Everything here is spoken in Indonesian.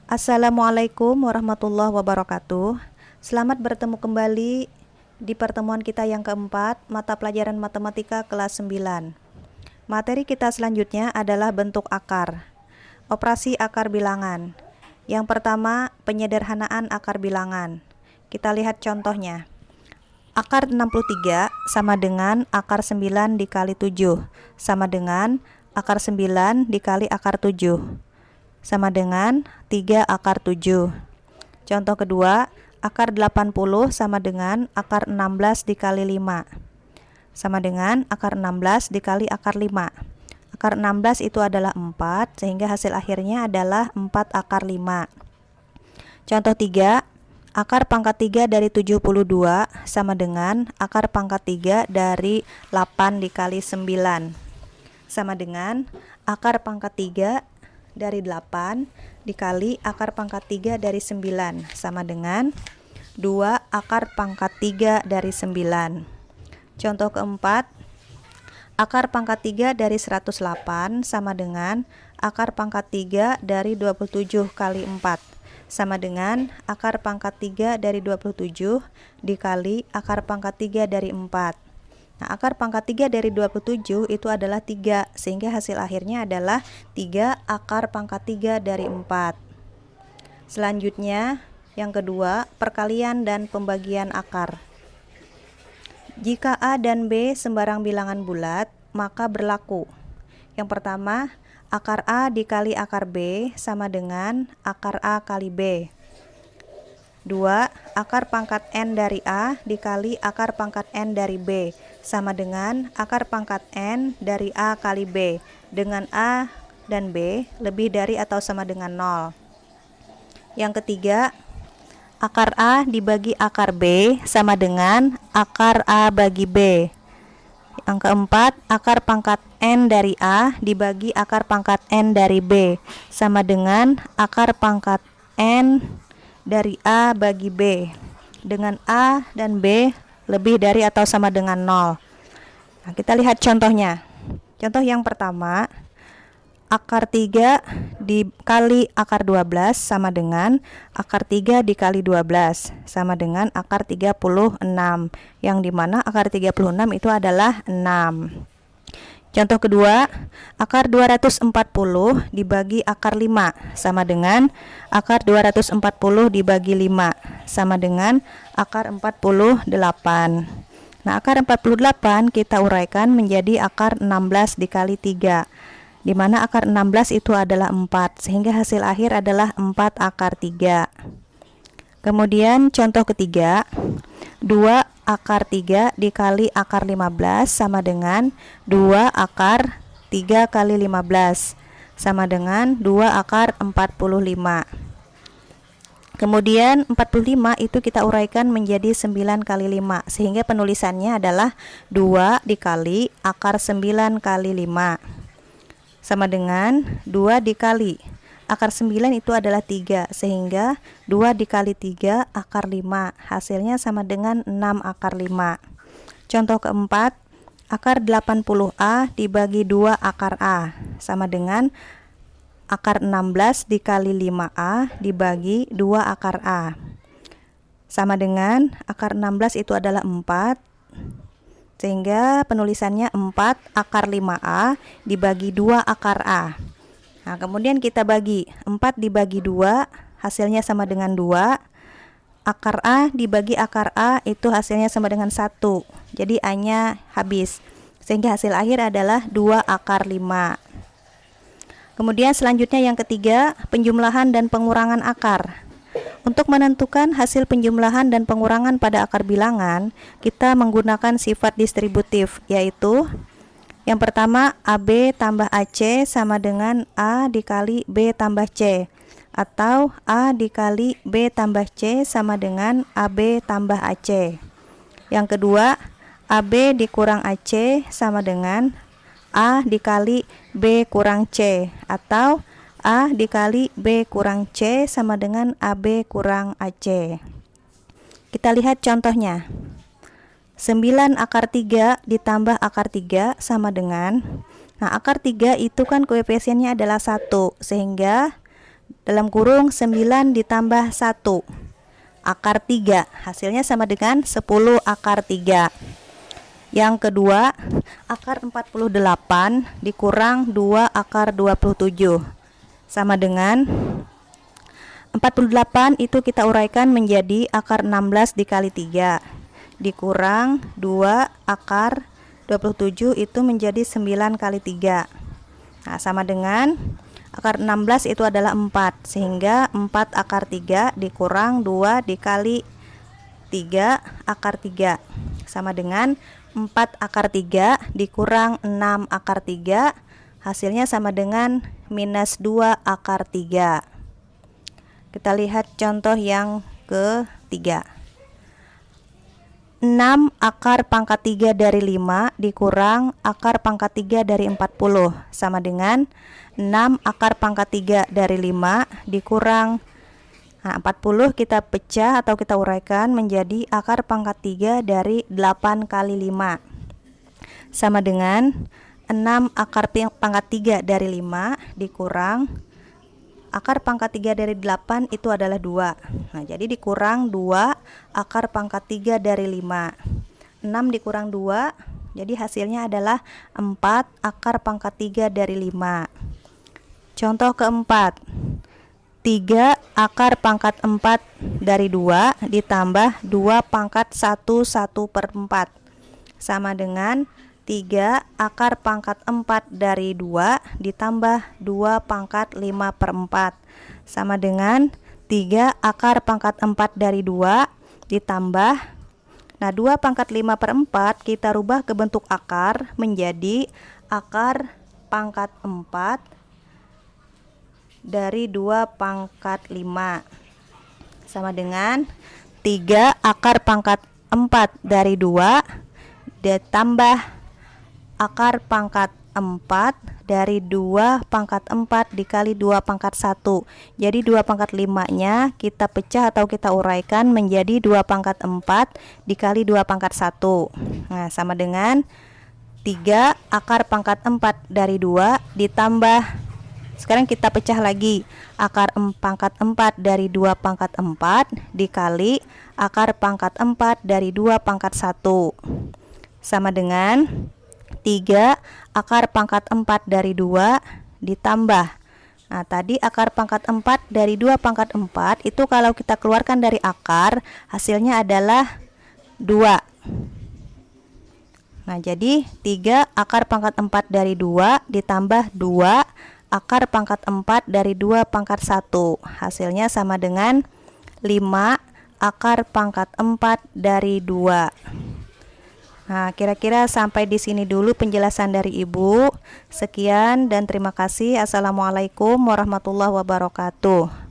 Assalamualaikum warahmatullahi wabarakatuh. Selamat bertemu kembali di pertemuan kita yang keempat, mata pelajaran matematika kelas 9. Materi kita selanjutnya adalah bentuk akar. Operasi akar bilangan. Yang pertama, penyederhanaan akar bilangan. Kita lihat contohnya. Akar 63 sama dengan akar 9 dikali 7, sama dengan akar 9 dikali akar 7. Sama dengan 3 akar 7. Contoh kedua, akar 80 sama dengan akar 16 dikali 5. Sama dengan akar 16 dikali akar 5. Akar 16 itu adalah 4, sehingga hasil akhirnya adalah 4 akar 5. Contoh 3, akar pangkat 3 dari 72 sama dengan akar pangkat 3 dari 8 dikali 9. Sama dengan akar pangkat 3 dari 8 dikali akar pangkat 3 dari 9 sama dengan 2 akar pangkat 3 dari 9. Contoh keempat, akar pangkat 3 dari 108 sama dengan akar pangkat 3 dari 27 kali 4 sama dengan akar pangkat 3 dari 27 dikali akar pangkat 3 dari 4. Nah, akar pangkat 3 dari 27 itu adalah 3, sehingga hasil akhirnya adalah 3 akar pangkat 3 dari 4. Selanjutnya, yang kedua, perkalian dan pembagian akar. Jika A dan B sembarang bilangan bulat, maka berlaku. Yang pertama, akar A dikali akar B sama dengan akar A kali B. 2. Akar pangkat N dari A dikali akar pangkat N dari B sama dengan akar pangkat N dari A kali B, dengan A dan B lebih dari atau sama dengan 0. Yang ketiga, akar A dibagi akar B sama dengan akar A bagi B. Yang keempat, akar pangkat N dari A dibagi akar pangkat N dari B sama dengan akar pangkat N dari A bagi B, dengan A dan B lebih dari atau sama dengan 0. Nah, kita lihat contohnya. Contoh yang pertama, akar 3 dikali akar 12 sama dengan akar 3 dikali 12 sama dengan akar 36, yang dimana akar 36 itu adalah 6. Contoh kedua, akar 240 dibagi akar 5 sama dengan akar 240 dibagi 5 sama dengan akar 48. Nah, akar 48 kita uraikan menjadi akar 16 dikali 3, di mana akar 16 itu adalah 4, sehingga hasil akhir adalah 4 akar 3. Kemudian contoh ketiga, 2 akar 3 dikali akar 15 sama dengan 2 akar 3 kali 15 sama dengan 2 akar 45. Kemudian 45 itu kita uraikan menjadi 9 kali 5, sehingga penulisannya adalah 2 dikali akar 9 kali 5 sama dengan 2 dikali akar 9 itu adalah 3, sehingga 2 dikali 3 akar 5, hasilnya sama dengan 6 akar 5. Contoh keempat, akar 80A dibagi 2 akar A sama dengan akar 16 dikali 5A dibagi 2 akar A sama dengan akar 16 itu adalah 4, sehingga penulisannya 4 akar 5A dibagi 2 akar A. Nah, kemudian kita bagi 4 dibagi 2, hasilnya sama dengan 2. Akar A dibagi akar A itu hasilnya sama dengan 1. Jadi A-nya habis, sehingga hasil akhir adalah 2 akar 5. Kemudian selanjutnya yang ketiga, penjumlahan dan pengurangan akar. Untuk menentukan hasil penjumlahan dan pengurangan pada akar bilangan, kita menggunakan sifat distributif, yaitu yang pertama, AB tambah AC sama dengan A dikali B tambah C, atau A dikali B tambah C sama dengan AB tambah AC. Yang kedua, AB dikurang AC sama dengan A dikali B kurang C, atau A dikali B kurang C sama dengan AB kurang AC. Kita lihat contohnya. 9 akar 3 ditambah akar 3 sama dengan, nah akar 3 itu kan koefisiennya adalah 1, sehingga dalam kurung 9 ditambah 1 akar 3, hasilnya sama dengan 10 akar 3. Yang kedua, akar 48 dikurang 2 akar 27 sama dengan 48 itu kita uraikan menjadi akar 16 dikali 3 dikurang 2 akar 27 itu menjadi 9 kali 3. Nah, sama dengan akar 16 itu adalah 4, sehingga 4 akar 3 dikurang 2 dikali 3 akar 3 sama dengan 4 akar 3 dikurang 6 akar 3, hasilnya sama dengan minus 2 akar 3. Kita lihat contoh yang ketiga. 6 akar pangkat 3 dari 5 dikurang akar pangkat 3 dari 40 sama dengan 6 akar pangkat 3 dari 5 dikurang 40 kita pecah atau kita uraikan menjadi akar pangkat 3 dari 8 kali 5 sama dengan 6 akar pangkat 3 dari 5 dikurang akar pangkat 3 dari 8 itu adalah 2. Nah, jadi dikurang 2 akar pangkat 3 dari 5. 6 dikurang 2, jadi hasilnya adalah 4 akar pangkat 3 dari 5. Contoh keempat, 3 akar pangkat 4 dari 2 ditambah 2 pangkat 1 1/4 sama dengan 3 akar pangkat 4 dari 2 ditambah 2 pangkat 5/4 sama dengan 3 akar pangkat 4 dari 2 ditambah 2 pangkat 5/4 kita rubah ke bentuk akar menjadi akar pangkat 4 dari 2 pangkat 5 sama dengan 3 akar pangkat 4 dari 2 ditambah akar pangkat 4 dari 2 pangkat 4 dikali 2 pangkat 1. Jadi 2 pangkat 5 nya kita pecah atau kita uraikan menjadi 2 pangkat 4 dikali 2 pangkat 1. Nah, sama dengan 3 akar pangkat 4 dari 2 ditambah, sekarang kita pecah lagi, akar pangkat 4 dari 2 pangkat 4 dikali akar pangkat 4 dari 2 pangkat 1 sama dengan 3 akar pangkat 4 dari 2 ditambah. Nah, tadi akar pangkat 4 dari 2 pangkat 4 itu kalau kita keluarkan dari akar hasilnya adalah 2. Nah, jadi 3 akar pangkat 4 dari 2 ditambah 2 akar pangkat 4 dari 2 pangkat 1, hasilnya sama dengan 5 akar pangkat 4 dari 2. Nah, kira-kira sampai di sini dulu penjelasan dari Ibu. Sekian dan terima kasih. Assalamualaikum warahmatullahi wabarakatuh.